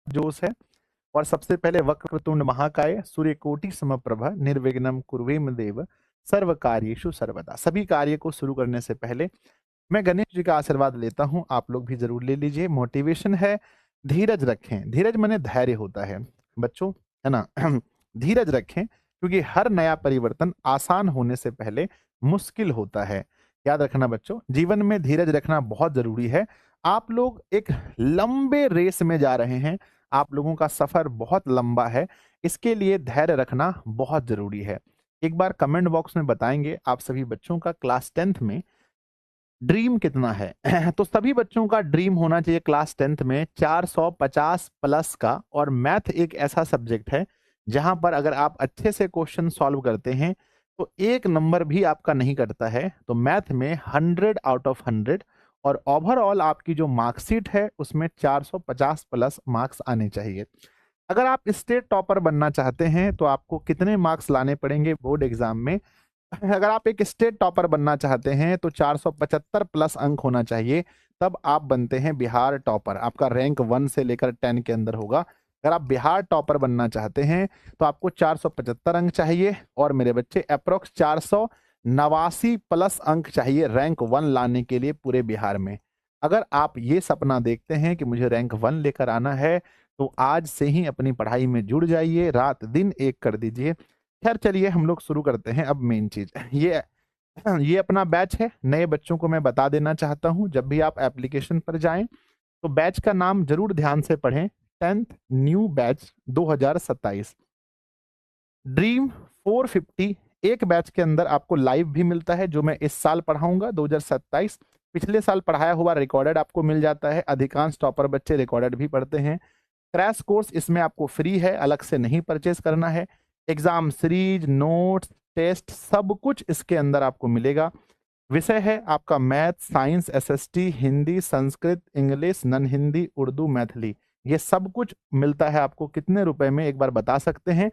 जोश है। और सबसे पहले वक्रतुंड महाकाय सूर्यकोटि समप्रभा निर्विघ्नं कुर्वेम देव सर्व कार्येषु सर्वदा। सभी कार्य को शुरू करने से पहले मैं गणेश जी का आशीर्वाद लेता हूँ, आप लोग भी जरूर ले लीजिए। मोटिवेशन है, धीरज रखें। धीरज माने धैर्य होता है बच्चों, है ना। धीरज रखें क्योंकि हर नया परिवर्तन आसान होने से पहले मुश्किल होता है। याद रखना बच्चों, जीवन में धीरज रखना बहुत जरूरी है। आप लोग एक लंबे रेस में जा रहे हैं, आप लोगों का सफर बहुत लंबा है, इसके लिए धैर्य रखना बहुत जरूरी है। एक बार कमेंट बॉक्स में बताएंगे आप सभी बच्चों का क्लास 10th में ड्रीम कितना है। तो सभी बच्चों का ड्रीम होना चाहिए क्लास 10th में 450 प्लस का। और मैथ एक ऐसा सब्जेक्ट है जहां पर अगर आप अच्छे से क्वेश्चन सॉल्व करते हैं तो एक नंबर भी आपका नहीं कटता है। तो मैथ में 100 आउट ऑफ 100 और ओवरऑल आपकी जो मार्कशीट है उसमें 450 प्लस मार्क्स आने चाहिए। अगर आप स्टेट टॉपर बनना चाहते हैं तो आपको कितने मार्क्स लाने पड़ेंगे बोर्ड एग्जाम में। अगर आप एक स्टेट टॉपर बनना चाहते हैं तो 475 प्लस अंक होना चाहिए, तब आप बनते हैं बिहार टॉपर। आपका रैंक 1 से लेकर 10 के अंदर होगा। अगर आप बिहार टॉपर बनना चाहते हैं तो आपको 475 अंक चाहिए और मेरे बच्चे अप्रोक्स 489 प्लस अंक चाहिए रैंक 1 लाने के लिए पूरे बिहार में। अगर आप ये सपना देखते हैं कि मुझे रैंक 1 लेकर आना है तो आज से ही अपनी पढ़ाई में जुड़ जाइए, रात दिन एक कर दीजिए। खैर चलिए हम लोग शुरू करते हैं। अब मेन चीज ये अपना बैच है। नए बच्चों को मैं बता देना चाहता हूं, जब भी आप एप्लीकेशन पर जाएं तो बैच का नाम जरूर ध्यान से पढ़ें, 10th न्यू बैच 2027 ड्रीम 450। एक बैच के अंदर आपको लाइव भी मिलता है जो मैं इस साल पढ़ाऊंगा 2027। पिछले साल पढ़ाया हुआ रिकॉर्डेड आपको मिल जाता है, अधिकांश टॉपर बच्चे रिकॉर्डेड भी पढ़ते हैं। क्रैश कोर्स इसमें आपको फ्री है, अलग से नहीं परचेज करना है। एग्जाम सीरीज, नोट्स, टेस्ट सब कुछ इसके अंदर आपको मिलेगा। विषय है आपका math, science, SST, Hindi, Sanskrit, English, non Hindi, Urdu, Maithili. ये सब कुछ मिलता है आपको कितने रुपए में एक बार बता सकते हैं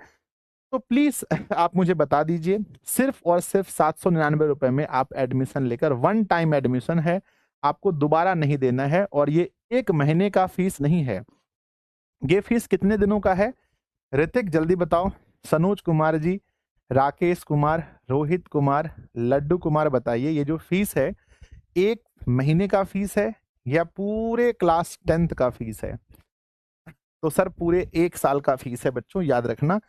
तो प्लीज आप मुझे बता दीजिए। सिर्फ और सिर्फ 799 रुपए में आप एडमिशन लेकर, वन टाइम एडमिशन है, आपको दोबारा नहीं देना है। और ये एक महीने का फीस नहीं है, ये फीस कितने दिनों का है? ऋतिक जल्दी बताओ। सनोज कुमार जी, राकेश कुमार, रोहित कुमार, लड्डू कुमार, बताइए ये जो फीस है एक महीने का फीस है या पूरे क्लास 10th का फीस है? तो सर पूरे एक साल का फीस है बच्चों, याद रखना।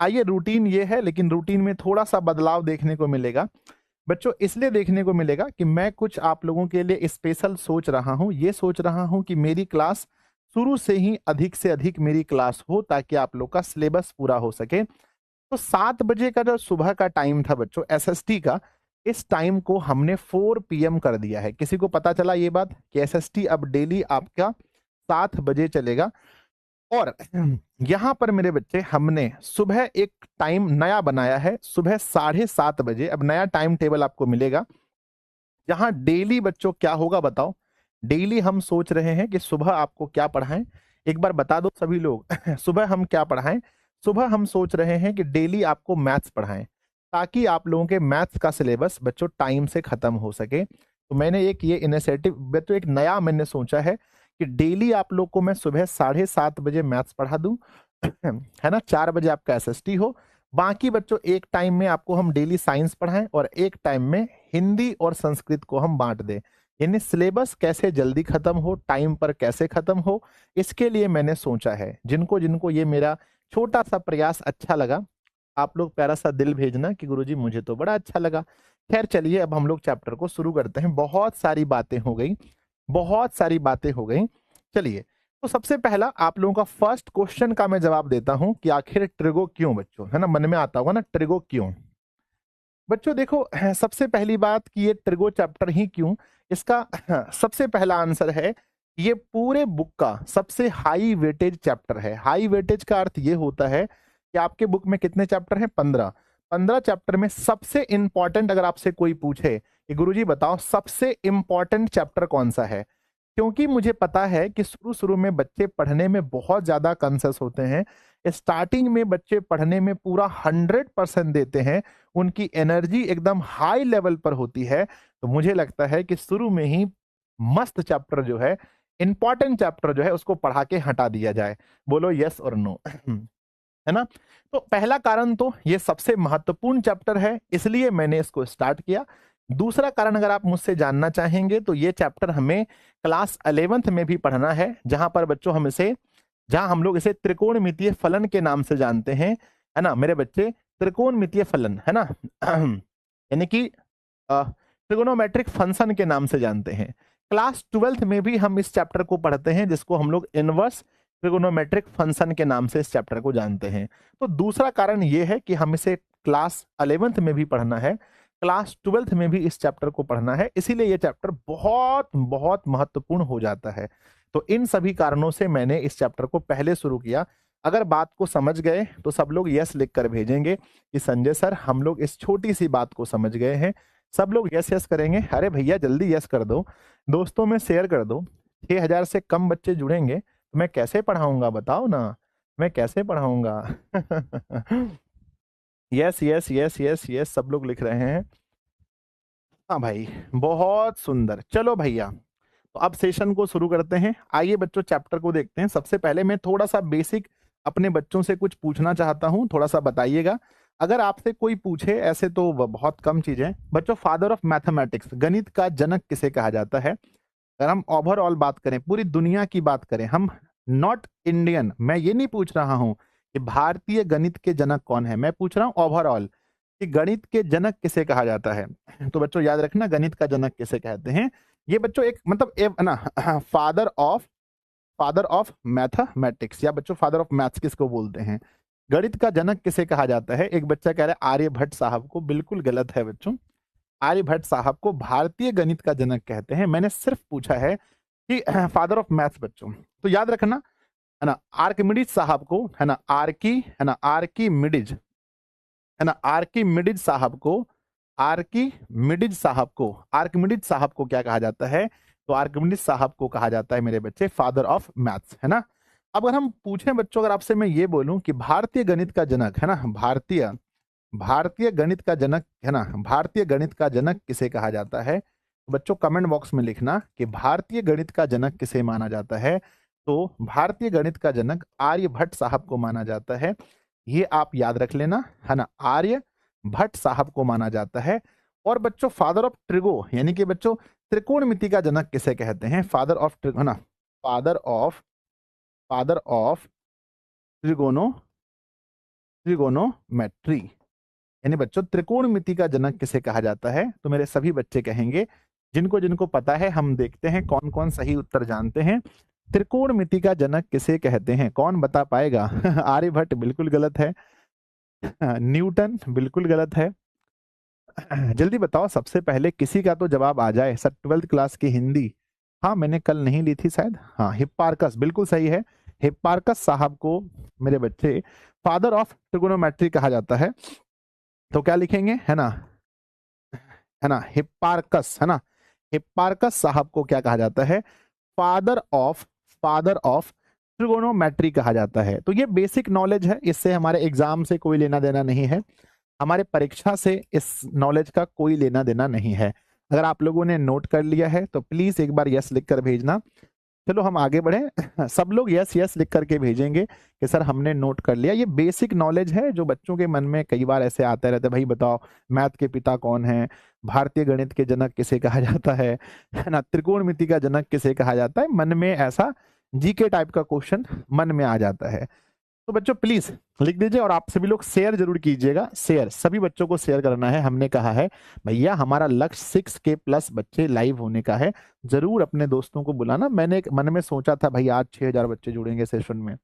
आइए रूटीन ये है, लेकिन रूटीन में थोड़ा सा बदलाव देखने को मिलेगा बच्चों। इसलिए देखने को मिलेगा कि मैं कुछ आप लोगों के लिए स्पेशल सोच रहा हूं। ये सोच रहा हूं कि मेरी क्लास शुरू से ही अधिक से अधिक मेरी क्लास हो ताकि आप लोग का सिलेबस पूरा हो सके। तो 7 बजे का जो सुबह का टाइम था बच्चों एसएसटी का, इस टाइम को हमने 4 PM कर दिया है। किसी को पता चला ये बात कि एसएसटी अब डेली आपका 7 बजे चलेगा? और यहां पर मेरे बच्चे हमने सुबह एक टाइम नया बनाया है, सुबह 7:30 बजे। अब नया टाइम टेबल आपको मिलेगा जहां डेली बच्चों क्या होगा बताओ। डेली हम सोच रहे हैं कि सुबह आपको क्या पढ़ाएं, एक बार बता दो सभी लोग। सुबह हम क्या पढ़ाएं? सुबह हम सोच रहे हैं कि डेली आपको मैथ्स पढ़ाएं ताकि आप लोगों के मैथ्स का सिलेबस बच्चों टाइम से खत्म हो सके। तो मैंने एक ये इनिशिएटिव बच्चों, एक नया मैंने सोचा है कि डेली आप लोग को मैं सुबह 7:30 बजे मैथ्स पढ़ा दूं, है ना। 4 बजे आपका एसएसटी हो। बाकी बच्चों एक टाइम में आपको हम डेली साइंस पढ़ाएं और एक टाइम में हिंदी और संस्कृत को हम बांट दें। यानी सिलेबस कैसे जल्दी खत्म हो, टाइम पर कैसे खत्म हो, इसके लिए मैंने सोचा है। जिनको जिनको ये मेरा छोटा सा प्रयास अच्छा लगा, आप लोग प्यारा सा दिल भेजना कि गुरुजी मुझे तो बड़ा अच्छा लगा। खैर चलिए अब हम लोग चैप्टर को शुरू करते हैं। बहुत सारी बातें हो गई, बहुत सारी बातें हो गई। चलिए तो सबसे पहला आप लोगों का फर्स्ट क्वेश्चन का मैं जवाब देता हूं कि आखिर ट्रिगो क्यों बच्चों, है ना। मन में आता होगा ना ट्रिगो क्यों। बच्चों देखो, सबसे पहली बात कि ये ट्रिगो चैप्टर ही क्यों, इसका सबसे पहला आंसर है ये पूरे बुक का सबसे हाई वेटेज चैप्टर है। हाई वेटेज का अर्थ ये होता है कि आपके बुक में कितने चैप्टर हैं? 15। 15 चैप्टर में सबसे इंपॉर्टेंट अगर आपसे कोई पूछे कि गुरुजी बताओ सबसे इंपॉर्टेंट चैप्टर कौन सा है, क्योंकि मुझे पता है कि शुरू शुरू में बच्चे पढ़ने में बहुत ज्यादा कंसस होते हैं। स्टार्टिंग में बच्चे पढ़ने में पूरा 100% देते हैं, उनकी एनर्जी एकदम हाई लेवल पर होती है। तो मुझे लगता है कि शुरू में ही मस्त चैप्टर जो है इंपॉर्टेंट चैप्टर जो है उसको पढ़ा के हटा दिया जाए। बोलो यस और नो। है ना। तो पहला कारण तो ये सबसे महत्वपूर्ण चैप्टर है, इसलिए मैंने इसको स्टार्ट किया। दूसरा कारण अगर आप मुझसे जानना चाहेंगे तो ये चैप्टर हमें क्लास 11th में भी पढ़ना है, जहां पर बच्चों जहां हम लोग इसे त्रिकोणमितीय फलन के नाम से जानते हैं। है ना मेरे बच्चे, त्रिकोणमितीय फलन, है ना। यानी कि ट्रिगोनोमेट्रिक फंक्शन के नाम से जानते हैं। क्लास 12th में भी हम इस चैप्टर को पढ़ते हैं, जिसको हम लोग इनवर्स ट्रिगोनोमेट्रिक फंक्शन के नाम से इस चैप्टर को जानते हैं। तो दूसरा कारण यह है कि हम इसे क्लास 11th में भी पढ़ना है, क्लास 12th में भी इस चैप्टर को पढ़ना है, इसीलिए यह चैप्टर बहुत बहुत महत्वपूर्ण हो जाता है। तो इन सभी कारणों से मैंने इस चैप्टर को पहले शुरू किया। अगर बात को समझ गए तो सब लोग यस लिख कर भेजेंगे कि संजय सर हम लोग इस छोटी सी बात को समझ गए हैं। सब लोग यस यस करेंगे। अरे भैया जल्दी यस कर दो, दोस्तों में शेयर कर दो। 6000 से कम बच्चे जुड़ेंगे तो मैं कैसे पढ़ाऊंगा, बताओ ना, मैं कैसे पढ़ाऊंगा। Yes yes yes yes yes सब लोग लिख रहे हैं। हाँ भाई बहुत सुंदर। चलो भैया तो अब सेशन को शुरू करते हैं। आइए बच्चों चैप्टर को देखते हैं। सबसे पहले मैं थोड़ा सा बेसिक अपने बच्चों से कुछ पूछना चाहता हूं, थोड़ा सा बताइएगा। अगर आपसे कोई पूछे, ऐसे तो बहुत कम चीजें बच्चों, फादर ऑफ मैथमेटिक्स, गणित का जनक किसे कहा जाता है? अगर हम ओवरऑल बात करें, पूरी दुनिया की बात करें, हम नॉट इंडियन, मैं ये नहीं पूछ रहा हूं कि भारतीय गणित के जनक कौन है, मैं पूछ रहा हूं ओवरऑल कि गणित के जनक किसे कहा जाता है। तो बच्चों याद रखना गणित का जनक किसे कहते हैं। ये बच्चों एक मतलब ना फादर ऑफ मैथमेटिक्स, या बच्चों फादर ऑफ मैथ्स किसको बोलते हैं, गणित का जनक किसे कहा जाता है? एक बच्चा कह रहा है आर्यभट्ट साहब को, बिल्कुल गलत है बच्चों। आर्यभट्ट साहब को भारतीय गणित का जनक कहते हैं। मैंने सिर्फ पूछा है कि फादर ऑफ मैथ्स बच्चों। तो याद रखना, है ना, आर्किमिडीज साहब को, है ना, आर्किमिडीज, है ना, आर्किमिडीज साहब को, आर्किमिडीज साहब को क्या कहा जाता है? तो आर्किमिडीज साहब को कहा जाता है मेरे बच्चे फादर ऑफ मैथ्स, है ना। अब अगर हम पूछें बच्चों, अगर आपसे मैं ये बोलूं कि भारतीय गणित का जनक, है ना, भारतीय गणित का जनक, है ना, भारतीय गणित का जनक किसे कहा जाता है? तो बच्चों कमेंट बॉक्स में लिखना कि भारतीय गणित का जनक किसे माना जाता है। तो भारतीय गणित का जनक आर्यभट्ट साहब को माना जाता है, ये आप याद रख लेना, है ना, आर्यभट्ट साहब को माना जाता है। और बच्चों फादर ऑफ ट्रिगो, यानी कि बच्चों त्रिकोणमिति का जनक किसे कहते हैं? फादर ऑफ ट्रिगो, है ना, फादर ऑफ ट्रिगोनोमेट्री, यानी बच्चों त्रिकोणमिति का जनक किसे कहा जाता है? तो मेरे सभी बच्चे कहेंगे, जिनको जिनको पता है, हम देखते हैं कौन कौन सही उत्तर जानते हैं। त्रिकोणमिति का जनक किसे कहते हैं, कौन बता पाएगा? आर्यभट्ट बिल्कुल गलत है। न्यूटन बिल्कुल गलत है। जल्दी बताओ सबसे पहले, किसी का तो जवाब आ जाए। सर 12th क्लास की हिंदी, हाँ मैंने कल नहीं ली थी शायद। हाँ हिप्पार्कस बिल्कुल सही है। हिप्पार्कस साहब को मेरे बच्चे फादर ऑफ ट्रिगोनोमेट्री कहा जाता है। तो क्या लिखेंगे, है ना, हिप्पार्कस, है ना, हिप्पार्कस साहब को क्या कहा जाता है? फादर ऑफ ट्रिगोनोमेट्री कहा जाता है। तो ये बेसिक नॉलेज है, इससे हमारे एग्जाम से कोई लेना देना नहीं है, हमारे परीक्षा से इस नॉलेज का कोई लेना देना नहीं है। अगर आप लोगों ने नोट कर लिया है तो प्लीज एक बार यस लिख कर भेजना। चलो हम आगे बढ़े। सब लोग यस यस लिख करके भेजेंगे कि सर हमने नोट कर लिया। ये बेसिक नॉलेज है जो बच्चों के मन में कई बार ऐसे आते रहते, भाई बताओ मैथ के पिता कौन है, भारतीय गणित के जनक किसे कहा जाता है ना, त्रिकोणमिति का जनक किसे कहा जाता है, मन में ऐसा जीके टाइप का क्वेश्चन मन में आ जाता है। तो बच्चों प्लीज लिख दीजिए, और आप सभी लोग शेयर जरूर कीजिएगा। शेयर सभी बच्चों को शेयर करना है। हमने कहा है भैया हमारा लक्ष्य 6K प्लस बच्चे लाइव होने का है, जरूर अपने दोस्तों को बुलाना। मैंने एक मन में सोचा था भाई आज 6000 बच्चे जुड़ेंगे सेशन में,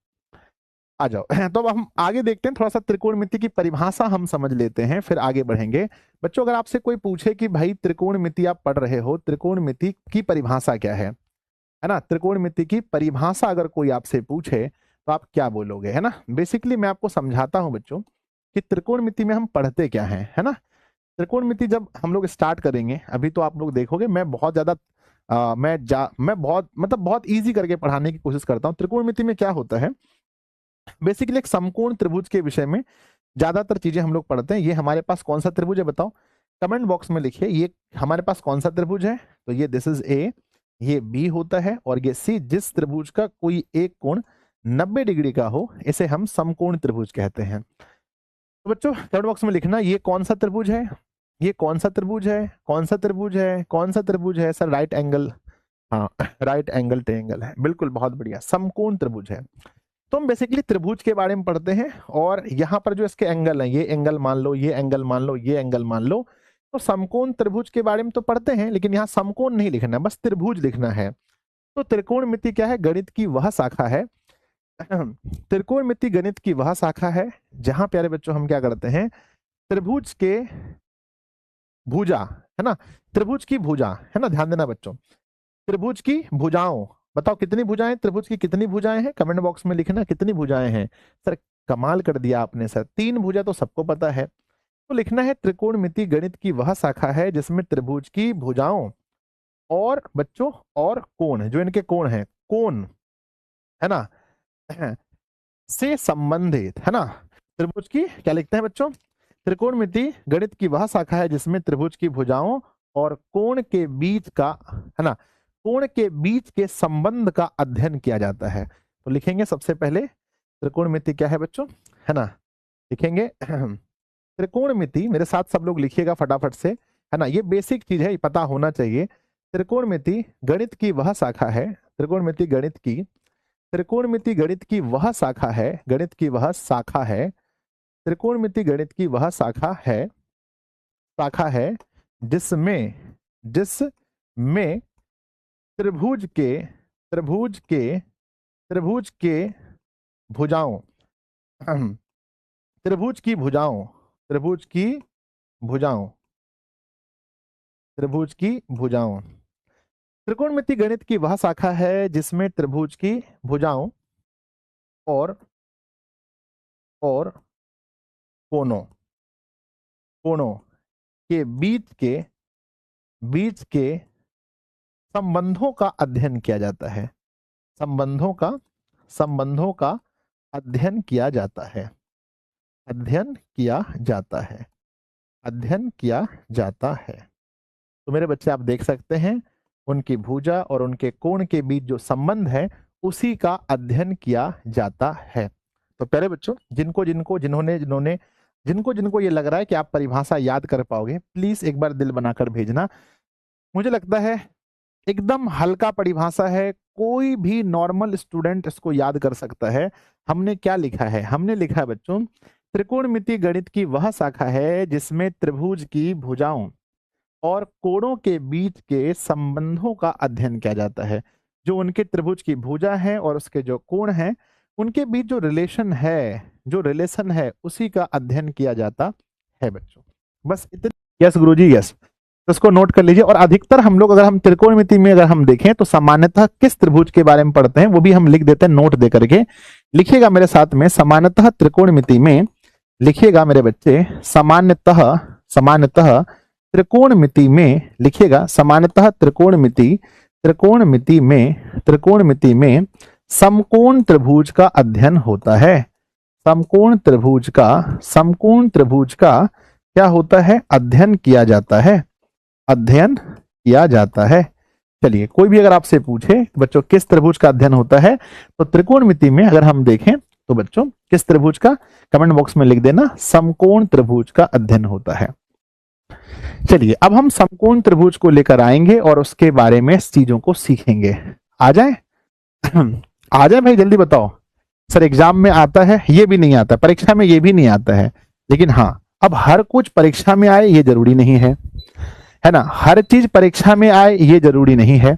आ जाओ। तो अब हम आगे देखते हैं, थोड़ा सा त्रिकोणमिति की परिभाषा हम समझ लेते हैं, फिर आगे बढ़ेंगे। बच्चों अगर आपसे कोई पूछे कि भाई त्रिकोणमिति आप पढ़ रहे हो, त्रिकोणमिति की परिभाषा क्या है ना, त्रिकोणमिति की परिभाषा अगर कोई आपसे पूछे तो आप क्या बोलोगे, है ना। बेसिकली मैं आपको समझाता हूं बच्चों कि त्रिकोणमिति में हम पढ़ते क्या है ना। त्रिकोणमिति जब हम लोग स्टार्ट करेंगे, अभी तो आप लोग देखोगे मैं बहुत ज्यादा मैं बहुत इजी करके पढ़ाने की कोशिश करता हूँ। त्रिकोणमिति में क्या होता है, बेसिकली एक समकोण त्रिभुज के विषय में ज्यादातर चीजें हम लोग पढ़ते हैं। ये हमारे पास कौन सा त्रिभुज है बताओ, कमेंट बॉक्स में लिखिए। ये हमारे पास कौन सा त्रिभुज है? तो ये दिस इज ए, ये बी होता है, और ये सी। जिस त्रिभुज का कोई एक कोण 90 डिग्री का हो इसे हम समकोण त्रिभुज कहते हैं। तो बच्चों थर्ड बॉक्स में लिखना ये कौन सा त्रिभुज है, ये कौन सा त्रिभुज है, कौन सा त्रिभुज है, कौन सा त्रिभुज है सर? राइट एंगल, हाँ राइट एंगल ट्रायंगल है, बिल्कुल, बहुत बढ़िया, समकोण त्रिभुज है। तो हम बेसिकली त्रिभुज के बारे में पढ़ते हैं, और यहाँ पर जो इसके एंगल हैं, ये एंगल मान लो, ये एंगल मान लो, ये एंगल मान लो, तो समकोण त्रिभुज के बारे में तो पढ़ते हैं, लेकिन यहाँ समकोण नहीं लिखना, बस त्रिभुज लिखना है। तो त्रिकोणमिति क्या है? गणित की वह शाखा है त्रिकोणमिति गणित की वह शाखा है जहां प्यारे बच्चों हम क्या करते हैं, त्रिभुज के भुजा, है ना, त्रिभुज की भुजा, है ना, ध्यान देना बच्चों, त्रिभुज की भुजाओं, बताओ कितनी भुजाएं, त्रिभुज की कितनी भुजाएं हैं, कमेंट बॉक्स में लिखना कितनी भुजाएं हैं। सर कमाल कर दिया आपने सर, 3 भुजा तो सबको पता है। तो लिखना है त्रिकोणमिति गणित की वह शाखा है जिसमें त्रिभुज की भुजाओं और बच्चों और कोण, जो इनके कोण हैं, कोण, है ना, से संबंधित, है ना, त्रिभुज की क्या लिखते हैं बच्चों, त्रिकोणमिति गणित की वह शाखा है जिसमें त्रिभुज की भुजाओं और कोण के बीच का, है ना, कोण के बीच के संबंध का अध्ययन किया जाता है। तो लिखेंगे सबसे पहले त्रिकोणमिति क्या है बच्चों, है ना, लिखेंगे त्रिकोणमिति, मेरे साथ सब लोग लिखिएगा फटाफट से, है ना, ये बेसिक चीज है, ये पता होना चाहिए। त्रिकोणमिति गणित की वह शाखा है, त्रिकोणमिति गणित की, त्रिकोणमिति गणित की वह शाखा है, गणित की वह शाखा है, त्रिकोणमिति गणित की वह शाखा है, शाखा है जिसमें, जिसमें त्रिभुज के, त्रिभुज के, त्रिभुज के भुजाओं, त्रिभुज की भुजाओं, त्रिभुज की भुजाओं, त्रिभुज की भुजाओं, त्रिकोणमिति गणित की वह शाखा है जिसमें त्रिभुज की भुजाओं और कोणों, कोणों के बीच के संबंधों का अध्ययन किया जाता है, संबंधों का अध्ययन किया जाता है, अध्ययन किया जाता है, अध्ययन किया जाता है। तो मेरे बच्चे आप देख सकते हैं उनकी भुजा और उनके कोण के बीच जो संबंध है उसी का अध्ययन किया जाता है। तो प्यारे बच्चों जिनको जिनको ये लग रहा है कि आप परिभाषा याद कर पाओगे, प्लीज एक बार दिल बनाकर भेजना। मुझे लगता है एकदम हल्का परिभाषा है, कोई भी नॉर्मल स्टूडेंट इसको याद कर सकता है। हमने क्या लिखा है, हमने लिखा है बच्चों त्रिकोणमिति गणित की वह शाखा है जिसमें त्रिभुज की भुजाओं और कोणों के बीच के संबंधों का अध्ययन किया जाता है। जो उनके त्रिभुज की भुजा है और उसके जो कोण हैं उनके बीच जो रिलेशन है उसी का अध्ययन किया जाता है बच्चों। बस इतने। यस गुरुजी यस, तो इसको नोट कर लीजिए। और अधिकतर हम लोग अगर हम त्रिकोणमिति में अगर हम देखें तो सामान्यतः किस त्रिभुज के बारे में पढ़ते हैं वो भी हम लिख देते हैं नोट दे करके। लिखिएगा मेरे साथ में, सामान्यतः त्रिकोणमिति में लिखिएगा मेरे बच्चे, सामान्यतः त्रिकोणमिति में लिखिएगा, सामान्यतः त्रिकोणमिति में समकोण त्रिभुज का अध्ययन होता है। समकोण त्रिभुज का क्या होता है, अध्ययन किया जाता है, अध्ययन किया जाता है। चलिए कोई भी अगर आपसे पूछे बच्चों किस त्रिभुज का अध्ययन होता है तो त्रिकोणमिति में अगर हम देखें तो बच्चों किस त्रिभुज का, कमेंट बॉक्स में लिख देना, समकोण त्रिभुज का अध्ययन होता है। चलिए अब हम समकोण त्रिभुज को लेकर आएंगे और उसके बारे में चीजों को सीखेंगे। आ जाए आ जाए भाई जल्दी बताओ। सर एग्जाम में आता है, ये भी नहीं आता, परीक्षा में ये भी नहीं आता है, लेकिन हाँ अब हर कुछ परीक्षा में आए ये जरूरी नहीं है ना, हर चीज परीक्षा में आए ये जरूरी नहीं है।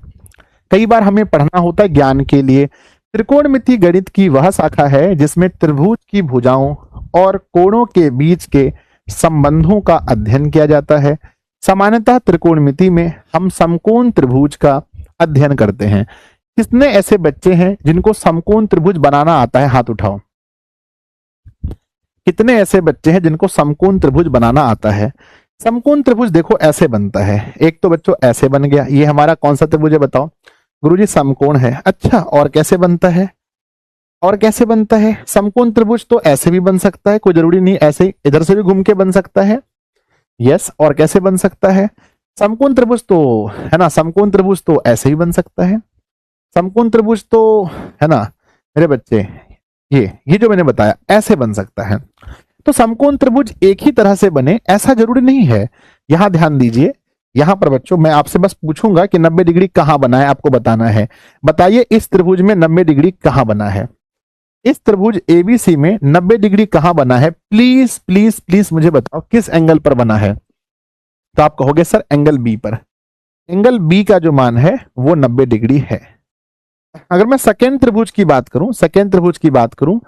कई बार हमें पढ़ना होता है ज्ञान के लिए। त्रिकोणमिति गणित की वह शाखा है जिसमें त्रिभुज की भुजाओं और कोणों के बीच के संबंधों का अध्ययन किया जाता है। सामान्यतः त्रिकोणमिति में हम समकोण त्रिभुज का अध्ययन करते हैं। कितने ऐसे बच्चे हैं जिनको समकोण त्रिभुज बनाना आता है, हाथ उठाओ। कितने ऐसे बच्चे हैं जिनको समकोण त्रिभुज बनाना आता है। समकोण त्रिभुज देखो ऐसे बनता है, एक तो बच्चों ऐसे बन गया, ये हमारा कौन सा त्रिभुज है बताओ, गुरुजी समकोण है। अच्छा और कैसे बनता है, और कैसे बनता है, समकोण त्रिभुज तो ऐसे भी बन सकता है, कोई जरूरी नहीं ऐसे इधर से भी घूम के बन सकता है। यस, और कैसे बन सकता है, समकोण त्रिभुज तो है ना, समकोण त्रिभुज तो ऐसे ही बन सकता है। समकोण त्रिभुज तो है ना मेरे बच्चे, ये जो मैंने बताया ऐसे बन सकता है। तो समकोण त्रिभुज एक ही तरह से बने ऐसा जरूरी नहीं है। यहां ध्यान दीजिए, यहां पर बच्चों मैं आपसे बस पूछूंगा कि 90 डिग्री कहां बना है, आपको बताना है। बताइए इस त्रिभुज में 90 डिग्री कहां बना है, इस त्रिभुज एबीसी में 90 डिग्री कहां बना है, प्लीज प्लीज प्लीज मुझे बताओ किस एंगल पर बना है। तो आप कहोगे सर एंगल बी पर। एंगल बी का जो मान है वो 90 डिग्री है। अगर मैं सेकेंड त्रिभुज की बात करूं, सेकेंड त्रिभुज की बात करूं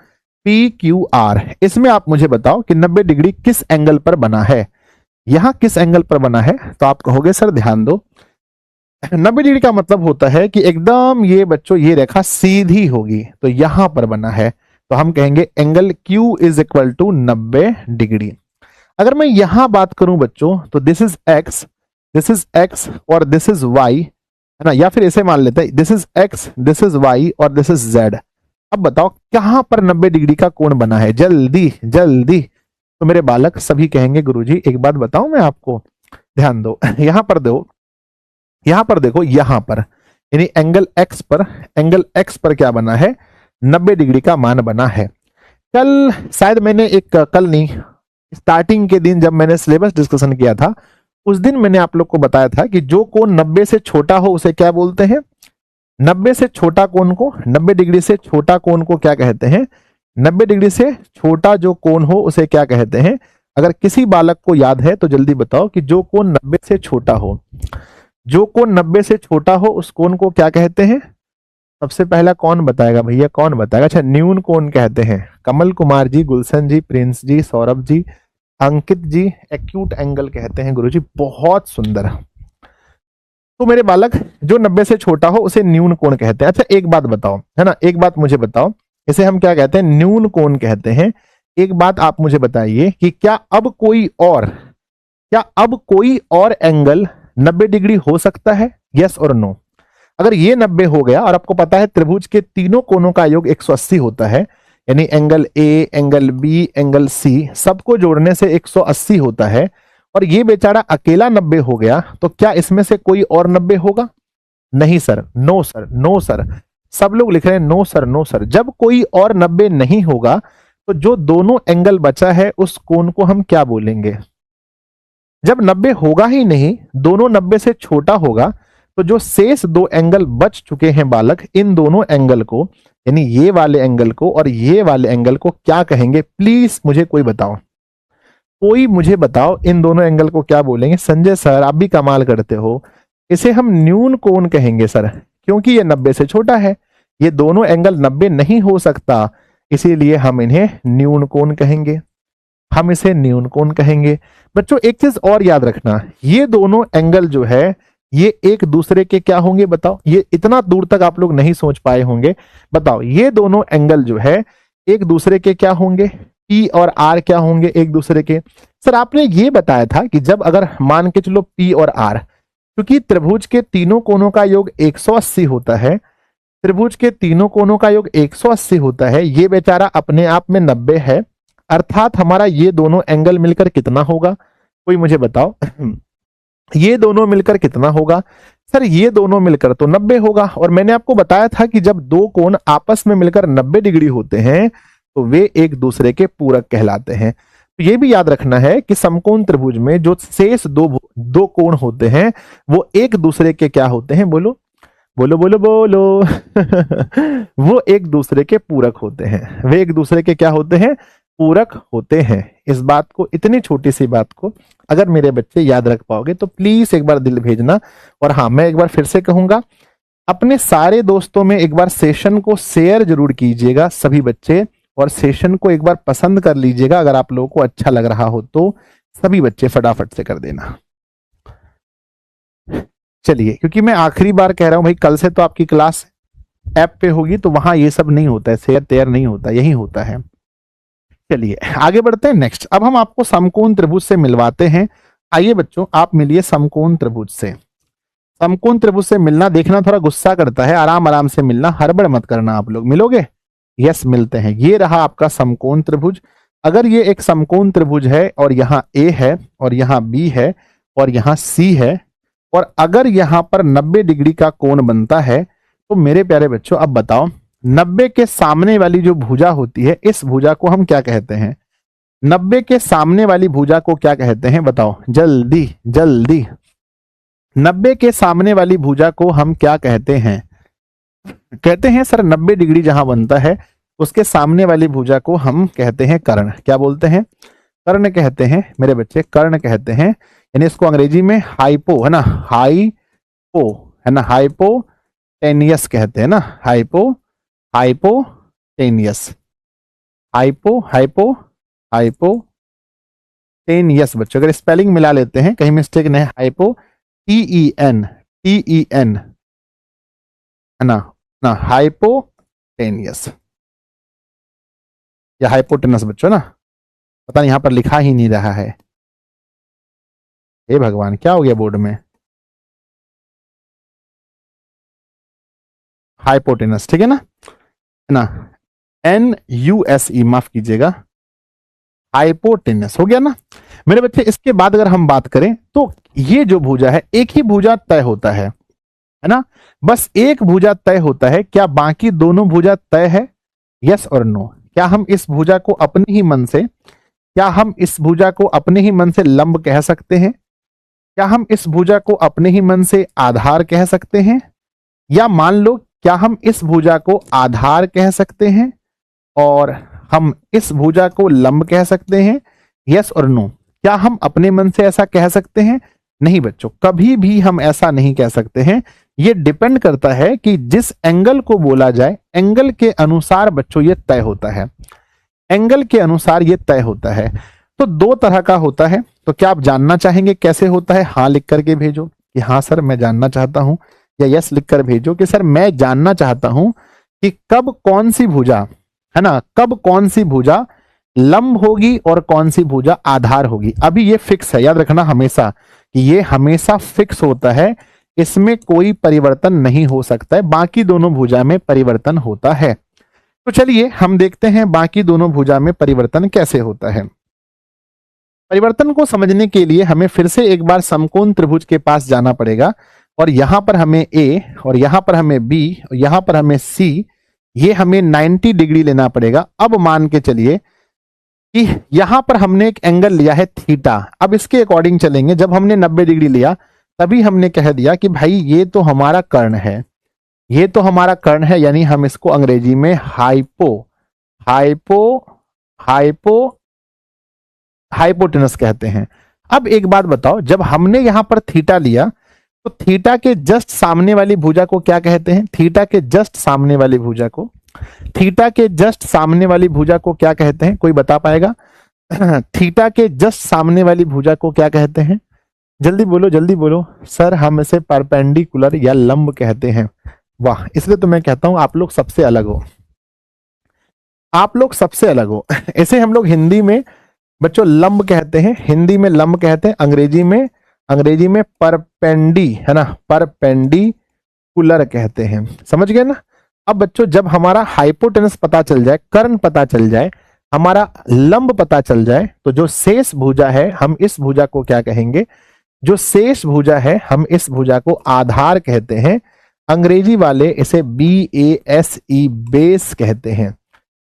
पी क्यू आर, इसमें आप मुझे बताओ कि 90 डिग्री किस एंगल पर बना है, यहां किस एंगल पर बना है। तो आप कहोगे सर ध्यान दो, 90 डिग्री का मतलब होता है कि एकदम ये बच्चों ये रेखा सीधी होगी, तो यहां पर बना है। तो हम कहेंगे angle Q is equal to 90 degree. अगर मैं यहां बात करूं बच्चों तो दिस इज x और दिस इज y, है ना, या फिर इसे मान लेते हैं this is x, this is y और दिस इज z। अब बताओ कहां पर 90 डिग्री का कोण बना है, जल्दी जल्दी। तो मेरे बालक सभी कहेंगे गुरुजी एक बात बताऊं मैं आपको, ध्यान दो यहां पर दो, यहां पर देखो, यहां पर यानी एंगल x पर, एंगल x पर क्या बना है, 90 डिग्री का मान बना है। कल शायद मैंने एक, कल नहीं स्टार्टिंग के दिन जब मैंने सिलेबस डिस्कशन किया था उस दिन मैंने आप लोग को बताया था कि जो कोण 90 से छोटा हो उसे क्या बोलते हैं, 90 से छोटा कोण को, 90 डिग्री से छोटा कोण को क्या कहते हैं, 90 डिग्री से छोटा जो कोण हो उसे क्या कहते हैं। अगर किसी बालक को याद है तो जल्दी बताओ कि जो कोण 90 से छोटा हो, जो कोण 90 से छोटा हो उस कोण को क्या कहते हैं। सबसे पहला कौन बताएगा भैया, कौन बताएगा। अच्छा न्यून कोण कहते हैं। कमल कुमार जी, गुलशन जी, प्रिंस जी, सौरभ जी, अंकित जी एक्यूट एंगल कहते हैं गुरुजी, बहुत सुंदर। तो मेरे बालक जो 90 से छोटा हो उसे न्यून कोण कहते हैं। अच्छा एक बात बताओ, है ना, एक बात मुझे बताओ, इसे हम क्या कहते हैं, न्यून कोण कहते हैं। एक बात आप मुझे बताइए कि क्या अब कोई और एंगल 90 डिग्री हो सकता है, यस और नो। अगर ये 90 हो गया और आपको पता है त्रिभुज के तीनों कोणों का योग 180 होता है, यानी angle A, angle B, angle C सबको जोड़ने से 180 होता है, और ये बेचारा अकेला 90 हो गया, तो क्या इसमें से कोई और 90 होगा। नहीं sir, no sir, no sir, सब लोग लिख रहे हैं नो सर, नो सर। जब कोई और 90 नहीं होगा तो जो दोनों एंगल बचा है उस कोण को हम क्या बोलेंगे। जब 90 होगा ही नहीं, दोनों 90 से छोटा होगा, तो जो शेष दो एंगल बच चुके हैं बालक, इन दोनों एंगल को यानी ये वाले एंगल को और ये वाले एंगल को क्या कहेंगे, प्लीज मुझे कोई बताओ, कोई मुझे बताओ इन दोनों एंगल को क्या बोलेंगे। संजय सर आप भी कमाल करते हो, इसे हम न्यून कोण कहेंगे सर, क्योंकि ये 90 से छोटा है, ये दोनों एंगल 90 नहीं हो सकता, इसीलिए हम इन्हें न्यून कोण कहेंगे, हम इसे न्यून कोण कहेंगे। बच्चों एक चीज और याद रखना, ये दोनों एंगल जो है ये एक दूसरे के क्या होंगे बताओ, ये इतना दूर तक आप लोग नहीं सोच पाए होंगे, बताओ ये दोनों एंगल जो है एक दूसरे के क्या होंगे, P और R क्या होंगे एक दूसरे के। सर आपने ये बताया था कि जब अगर मान के चलो P और R, क्योंकि त्रिभुज के तीनों कोणों का योग 180 होता है, त्रिभुज के तीनों कोणों का योग 180 होता है, ये बेचारा अपने आप में 90 है, अर्थात हमारा ये दोनों एंगल मिलकर कितना होगा, कोई मुझे बताओ ये दोनों मिलकर कितना होगा। सर ये दोनों मिलकर तो 90 होगा, और मैंने आपको बताया था कि जब दो कोण आपस में मिलकर 90 डिग्री होते हैं तो वे एक दूसरे के पूरक कहलाते हैं। तो ये भी याद रखना है कि समकोण त्रिभुज में जो शेष दो कोण होते हैं वो एक दूसरे के क्या होते हैं, बोलो बोलो बोलो बोलो वो एक दूसरे के पूरक होते हैं, वे एक दूसरे के क्या होते हैं, पूरक होते हैं। इस बात को, इतनी छोटी सी बात को अगर मेरे बच्चे याद रख पाओगे तो प्लीज एक बार दिल भेजना। और हाँ मैं एक बार फिर से कहूंगा, अपने सारे दोस्तों में एक बार सेशन को शेयर जरूर कीजिएगा सभी बच्चे, और सेशन को एक बार पसंद कर लीजिएगा, अगर आप लोगों को अच्छा लग रहा हो तो सभी बच्चे फटाफट से कर देना। चलिए, क्योंकि मैं आखिरी बार कह रहा हूं भाई, कल से तो आपकी क्लास ऐप पे होगी तो वहां ये सब नहीं होता है, शेयर तेयर नहीं होता, यही होता है। चलिए आगे बढ़ते हैं नेक्स्ट। अब हम आपको समकोण त्रिभुज से मिलवाते हैं। आइए बच्चों आप मिलिए समकोण त्रिभुज से। समकोण त्रिभुज से मिलना, देखना थोड़ा गुस्सा करता है, आराम आराम से मिलना, हड़बड़ मत करना। आप लोग मिलोगे, यस मिलते हैं। ये रहा आपका समकोण त्रिभुज। अगर ये एक समकोण त्रिभुज है और यहाँ ए है और यहाँ बी है और यहाँ सी है, और अगर यहां पर 90 डिग्री का कोण बनता है तो मेरे प्यारे बच्चों अब बताओ 90 के सामने वाली जो भुजा होती है इस भुजा को हम क्या कहते हैं? 90 के सामने वाली भुजा को क्या कहते हैं बताओ जल्दी जल्दी। 90 के सामने वाली भुजा को हम क्या कहते हैं? कहते हैं सर 90 डिग्री जहां बनता है उसके सामने वाली भुजा को हम कहते हैं कर्ण। क्या बोलते हैं? कर्ण कहते हैं मेरे बच्चे, कर्ण कहते हैं। यानी इसको अंग्रेजी में हाइपो है ना, हाइपो है ना, हाइपोटेनियस कहते हैं ना, हाइपोटेनियस, हाइपोटेनियस बच्चों। अगर स्पेलिंग मिला लेते हैं कहीं मिस्टेक नहीं, हाइपो टीईएन है ना हाइपोटेनियस या हाइपोटेनस बच्चों ना, पता नहीं यहां पर लिखा ही नहीं रहा है। हे भगवान क्या हो गया बोर्ड में? हाइपोटेनस ठीक है ना, NUSE माफ कीजिएगा, हाइपोटेनस हो गया ना मेरे बच्चे। इसके बाद अगर हम बात करें तो ये जो भुजा है एक ही भुजा तय होता है ना, बस एक भुजा तय होता है। क्या बाकी दोनों भुजा तय है? यस और नो। क्या हम इस भुजा को अपने ही मन से, क्या हम इस भुजा को अपने ही मन से लंब कह सकते हैं? क्या हम इस भुजा को अपने ही मन से आधार कह सकते हैं? या मान लो क्या हम इस भुजा को आधार कह सकते हैं और हम इस भुजा को लंब कह सकते हैं? यस और नो। क्या हम अपने मन से ऐसा कह सकते हैं? नहीं बच्चों, कभी भी हम ऐसा नहीं कह सकते हैं। ये डिपेंड करता है कि जिस एंगल को बोला जाए एंगल के अनुसार बच्चों ये तय होता है, एंगल के अनुसार ये तय होता है। तो दो तरह का होता है। तो क्या आप जानना चाहेंगे कैसे होता है? हाँ लिख करके भेजो कि हाँ सर मैं जानना चाहता हूं, या यस लिख कर भेजो कि सर मैं जानना चाहता हूं कि कब कौन सी भुजा है ना, कब कौन सी भुजा लंब होगी और कौन सी भुजा आधार होगी। अभी ये फिक्स है, याद रखना हमेशा कि ये हमेशा फिक्स होता है, इसमें कोई परिवर्तन नहीं हो सकता है। बाकी दोनों भुजा में परिवर्तन होता है। तो चलिए हम देखते हैं बाकी दोनों भुजा में परिवर्तन कैसे होता है। परिवर्तन को समझने के लिए हमें फिर से एक बार समकोण त्रिभुज के पास जाना पड़ेगा, और यहां पर हमें A और यहां पर हमें B और यहां पर हमें C, ये हमें 90 डिग्री लेना पड़ेगा। अब मान के चलिए कि यहां पर हमने एक एंगल लिया है थीटा। अब इसके अकॉर्डिंग चलेंगे। जब हमने 90 डिग्री लिया तभी हमने कह दिया कि भाई ये तो हमारा कर्ण है, ये तो हमारा कर्ण है, यानी हम इसको अंग्रेजी में हाइपोटेनस कहते हैं। अब एक बात बताओ, जब हमने यहां पर थीटा लिया तो थीटा के जस्ट सामने वाली भुजा को क्या कहते हैं? थीटा के जस्ट सामने वाली भुजा को, थीटा के जस्ट सामने वाली भुजा को क्या कहते हैं? कोई बता पाएगा? थीटा के जस्ट सामने वाली भुजा को क्या कहते हैं? जल्दी बोलो जल्दी बोलो। सर हम इसे परपेंडिकुलर या लंब कहते हैं। वाह, इसलिए तो मैं कहता हूं आप लोग सबसे अलग हो, आप लोग सबसे अलग हो। इसे हम लोग हिंदी में बच्चों लंब कहते हैं, हिंदी में लंब कहते हैं, अंग्रेजी में परपेंडी है ना, परपेंडिकुलर कहते हैं। समझ गए ना? अब बच्चों जब हमारा हाइपोटेनस पता चल जाए, कर्ण पता चल जाए, हमारा लंब पता चल जाए, तो जो शेष भुजा है हम इस भुजा को क्या कहेंगे? जो शेष भुजा है हम इस भुजा को आधार कहते हैं। अंग्रेजी वाले इसे BASE बेस कहते हैं।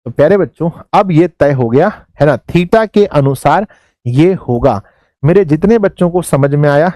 तो प्यारे बच्चों अब ये तय हो गया है ना, थीटा के अनुसार ये होगा। मेरे जितने बच्चों को समझ में आया